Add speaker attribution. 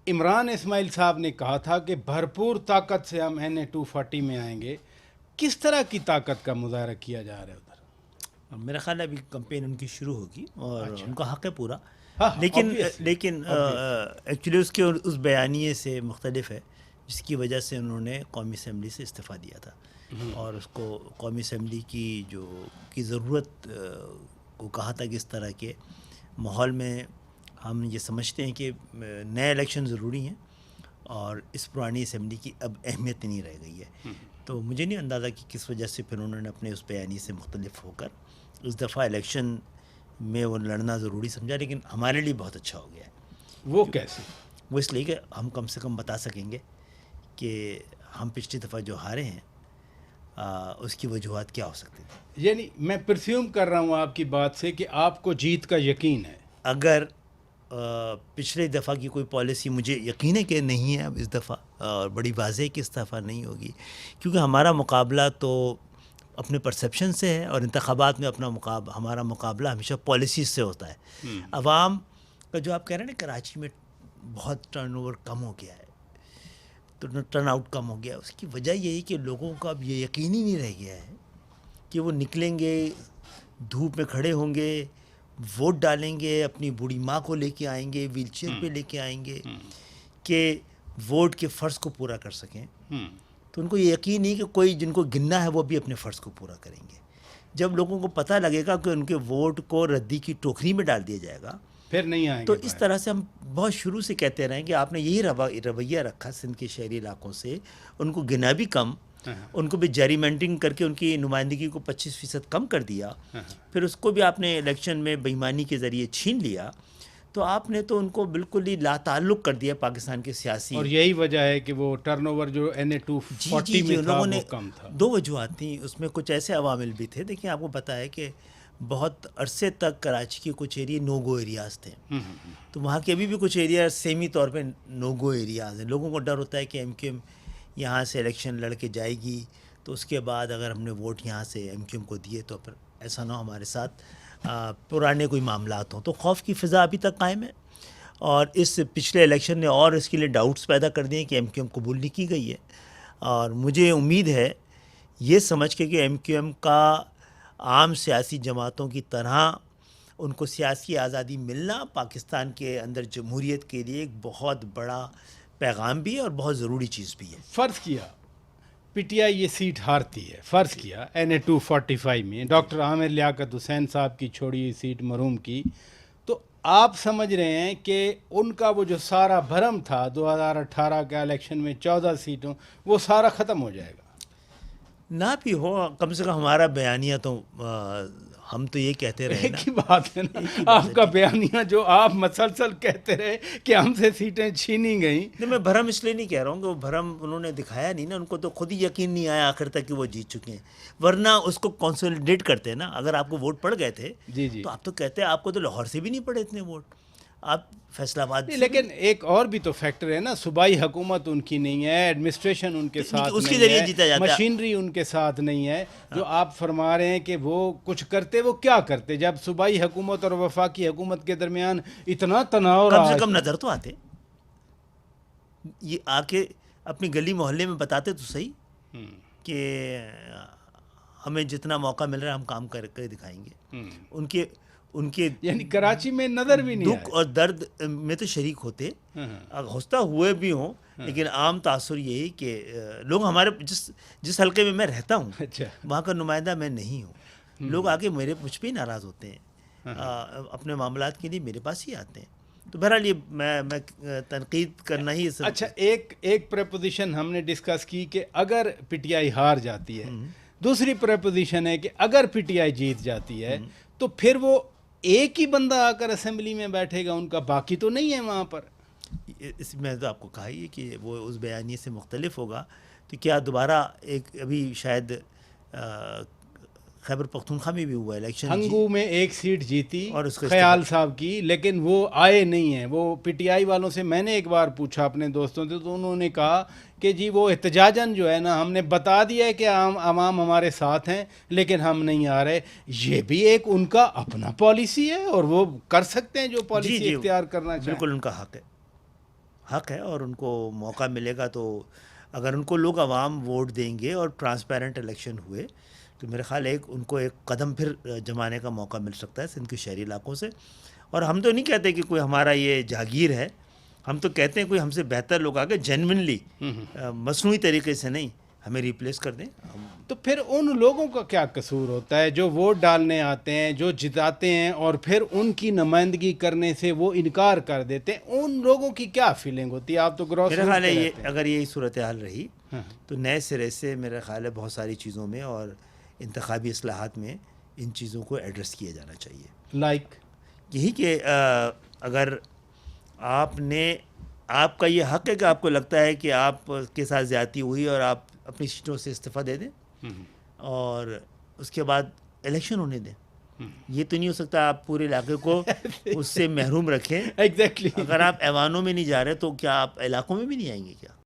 Speaker 1: عمران اسماعیل صاحب نے کہا تھا کہ بھرپور طاقت سے ہم NA-240 میں آئیں گے. کس طرح کی طاقت کا مظاہرہ کیا جا رہا ہے ادھر؟
Speaker 2: میرا خیال ہے ابھی کمپین ان کی شروع ہوگی اور ان کا حق ہے پورا.
Speaker 1: ہاں
Speaker 2: لیکن ایکچولی اس بیانیے سے مختلف ہے جس کی وجہ سے انہوں نے قومی اسمبلی سے استعفیٰ دیا تھا اور اس کو قومی اسمبلی کی ضرورت کو کہا تھا کہ اس طرح کے ماحول میں ہم یہ سمجھتے ہیں کہ نئے الیکشن ضروری ہیں اور اس پرانی اسمبلی کی اب اہمیت نہیں رہ گئی ہے. تو مجھے نہیں اندازہ کہ کس وجہ سے پھر انہوں نے اپنے اس بیانیے سے مختلف ہو کر اس دفعہ الیکشن میں وہ لڑنا ضروری سمجھا. لیکن ہمارے لیے بہت اچھا ہو گیا ہے.
Speaker 1: وہ کیسے؟
Speaker 2: وہ اس لیے کہ ہم کم سے کم بتا سکیں گے کہ ہم پچھلی دفعہ جو ہارے ہیں اس کی وجوہات کیا ہو سکتی تھی.
Speaker 1: یعنی میں پرسیوم کر رہا ہوں آپ کی بات سے کہ آپ کو جیت کا یقین ہے.
Speaker 2: اگر پچھلے دفعہ کی کوئی پالیسی مجھے یقین ہے کہ نہیں ہے اب اس دفعہ اور بڑی واضح کہ اس دفعہ نہیں ہوگی کیونکہ ہمارا مقابلہ تو اپنے پرسیپشن سے ہے اور انتخابات میں ہمارا مقابلہ ہمیشہ پالیسیز سے ہوتا ہے. عوام کا جو آپ کہہ رہے ہیں نا کراچی میں بہت ٹرن اوور کم ہو گیا ہے تو ٹرن آؤٹ کم ہو گیا. اس کی وجہ یہی کہ لوگوں کا اب یہ یقین ہی نہیں رہ گیا ہے کہ وہ نکلیں گے دھوپ میں کھڑے ہوں گے ووٹ ڈالیں گے اپنی بوڑھی ماں کو لے کے آئیں گے ویل چیئر پہ لے کے آئیں گے کہ ووٹ کے فرض کو پورا کر سکیں. تو ان کو یہ یقین نہیں کہ کوئی جن کو گننا ہے وہ بھی اپنے فرض کو پورا کریں گے. جب لوگوں کو پتہ لگے گا کہ ان کے ووٹ کو ردی کی ٹوکری میں ڈال دیا جائے گا
Speaker 1: پھر نہیں آئیں گے.
Speaker 2: تو اس طرح سے ہم بہت شروع سے کہتے رہیں کہ آپ نے یہی رویہ رکھا سندھ کے شہری علاقوں سے ان کو گنا بھی کم ان کو بھی جیری مینٹنگ کر کے ان کی نمائندگی کو 25% کم کر دیا پھر اس کو بھی آپ نے الیکشن میں بے ایمانی کے ذریعے چھین لیا تو آپ نے تو ان کو بالکل ہی لا تعلق کر دیا پاکستان کے سیاسی.
Speaker 1: اور یہی وجہ ہے کہ وہ ٹرن اوور جو NA-240 میں تھا وہ کم تھا.
Speaker 2: دو وجوہات تھیں اس میں. کچھ ایسے عوامل بھی تھے. دیکھیں آپ کو پتہ ہے کہ بہت عرصے تک کراچی کے کچھ ایریے نو گو ایریاز تھے تو وہاں کے ابھی بھی کچھ ایریا سیمی طور پہ نو گو ایریاز ہیں. لوگوں کو ڈر ہوتا ہے کہ MQM یہاں سے الیکشن لڑ کے جائے گی تو اس کے بعد اگر ہم نے ووٹ یہاں سے MQM کو دیے تو پھر ایسا نہ ہو ہمارے ساتھ پرانے کوئی معاملات ہوں. تو خوف کی فضا ابھی تک قائم ہے اور اس پچھلے الیکشن نے اور اس کے لیے ڈاؤٹس پیدا کر دیے کہ MQM قبول نہیں کی گئی ہے. اور مجھے امید ہے یہ سمجھ کے کہ MQM کا عام سیاسی جماعتوں کی طرح ان کو سیاسی آزادی ملنا پاکستان کے اندر جمہوریت کے لیے ایک بہت بڑا پیغام بھی ہے اور بہت ضروری چیز بھی ہے.
Speaker 1: فرض کیا PTI یہ سیٹ ہارتی ہے, فرض کیا NA-245 میں ڈاکٹر عامر لیاقت حسین صاحب کی چھوڑی ہوئی سیٹ مرحوم کی, تو آپ سمجھ رہے ہیں کہ ان کا وہ جو سارا بھرم تھا 2018 کے الیکشن میں 14 سیٹوں وہ سارا ختم ہو جائے گا؟
Speaker 2: نہ بھی ہو, کم سے کم ہمارا بیانیہ تو ہم تو یہ کہتے رہے نا.
Speaker 1: ایک ہی بات ہے نا آپ کا بیانیہ جو آپ مسلسل کہتے رہے کہ ہم سے سیٹیں چھینی گئیں.
Speaker 2: نہیں, میں بھرم اس لیے نہیں کہہ رہا ہوں کہ وہ بھرم انہوں نے دکھایا نہیں نا. ان کو تو خود ہی یقین نہیں آیا آخر تک کہ وہ جیت چکے ہیں, ورنہ اس کو کنسولیڈیٹ کرتے نا. اگر آپ کو ووٹ پڑ گئے تھے تو آپ تو کہتے آپ کو تو لاہور سے بھی نہیں پڑے اتنے ووٹ, آپ فیصلہ آباد.
Speaker 1: لیکن ایک اور بھی تو فیکٹر ہے نا, صوبائی حکومت ان کی نہیں ہے, ایڈمنسٹریشن ان کے ساتھ
Speaker 2: اس کے
Speaker 1: نہیں
Speaker 2: ذریعے
Speaker 1: ہے,
Speaker 2: جیتا جاتا ہے,
Speaker 1: مشینری ان کے ساتھ نہیں ہے. جو آپ فرما رہے ہیں کہ وہ کچھ کرتے, وہ کیا کرتے جب صوبائی حکومت اور وفاقی حکومت کے درمیان اتنا تناؤ رہا؟
Speaker 2: کم سے کم نظر تو آتے, یہ آ کے اپنی گلی محلے میں بتاتے تو صحیح کہ ہمیں جتنا موقع مل رہا ہے ہم کام کر کے دکھائیں گے. ان کے
Speaker 1: یعنی کراچی میں نظر بھی نہیں,
Speaker 2: دکھ اور درد میں تو شریک ہوتے, ہوستا ہوئے بھی ہوں. لیکن عام تاثر یہی کہ لوگ ہمارے جس حلقے میں رہتا ہوں وہاں کا نمائندہ میں نہیں ہوں, لوگ آگے مجھ پہ ہی ناراض ہوتے ہیں, اپنے معاملات کے لیے میرے پاس ہی آتے ہیں. تو بہرحال یہ میں تنقید کرنا ہی.
Speaker 1: اچھا, ایک پریپوزیشن ہم نے ڈسکس کی کہ اگر PTI ہار جاتی ہے, دوسری پریپوزیشن ہے کہ اگر PTI جیت جاتی ہے تو پھر وہ ایک ہی بندہ آ کر اسمبلی میں بیٹھے گا, ان کا باقی تو نہیں ہے وہاں پر.
Speaker 2: اس میں تو آپ کو کہا ہی کہ وہ اس بیانیے سے مختلف ہوگا. تو کیا دوبارہ ایک ابھی شاید خیبر پختونخوا میں بھی ہوا الیکشن,
Speaker 1: ہنگو میں ایک سیٹ جیتی
Speaker 2: اور اس کو
Speaker 1: خیال صاحب کی, لیکن وہ آئے نہیں ہیں. وہ PTI والوں سے میں نے ایک بار پوچھا اپنے دوستوں سے, تو انہوں نے کہا کہ جی وہ احتجاجاً جو ہے نا ہم نے بتا دیا ہے کہ عوام ہمارے ساتھ ہیں لیکن ہم نہیں آ رہے. یہ بھی ایک ان کا اپنا پالیسی ہے اور وہ کر سکتے ہیں جو پالیسی اختیار کرنا چاہیں.
Speaker 2: بالکل ان کا حق ہے. حق ہے اور ان کو موقع ملے گا تو اگر ان کو لوگ عوام ووٹ دیں گے اور ٹرانسپیرنٹ الیکشن ہوئے تو میرے خیال ہے ان کو ایک قدم پھر جمانے کا موقع مل سکتا ہے سندھ کے شہری علاقوں سے. اور ہم تو نہیں کہتے کہ کوئی ہمارا یہ جاگیر ہے, ہم تو کہتے ہیں کوئی ہم سے بہتر لوگ آگے جینونلی مصنوعی طریقے سے نہیں ہمیں ریپلیس کر دیں.
Speaker 1: تو پھر ان لوگوں کا کیا قصور ہوتا ہے جو ووٹ ڈالنے آتے ہیں, جو جتاتے ہیں اور پھر ان کی نمائندگی کرنے سے وہ انکار کر دیتے ہیں, ان لوگوں کی کیا فیلنگ ہوتی ہے؟ آپ تو گراس
Speaker 2: میرا
Speaker 1: روٹ
Speaker 2: خیال ہے
Speaker 1: پہ
Speaker 2: یہ
Speaker 1: رہتے ہیں.
Speaker 2: اگر یہی صورتحال رہی تو نئے سرے سے میرا خیال ہے بہت ساری چیزوں میں اور انتخابی اصلاحات میں ان چیزوں کو ایڈریس کیا جانا چاہیے.
Speaker 1: لائک
Speaker 2: یہی کہ اگر آپ کا یہ حق ہے کہ آپ کو لگتا ہے کہ آپ کے ساتھ زیادتی ہوئی اور آپ اپنی سیٹوں سے استعفیٰ دے دیں اور اس کے بعد الیکشن ہونے دیں. یہ تو نہیں ہو سکتا آپ پورے علاقے کو اس سے محروم رکھیں.
Speaker 1: ایگزیکٹلی.
Speaker 2: اگر آپ ایوانوں میں نہیں جا رہے تو کیا آپ علاقوں میں بھی نہیں آئیں گے کیا؟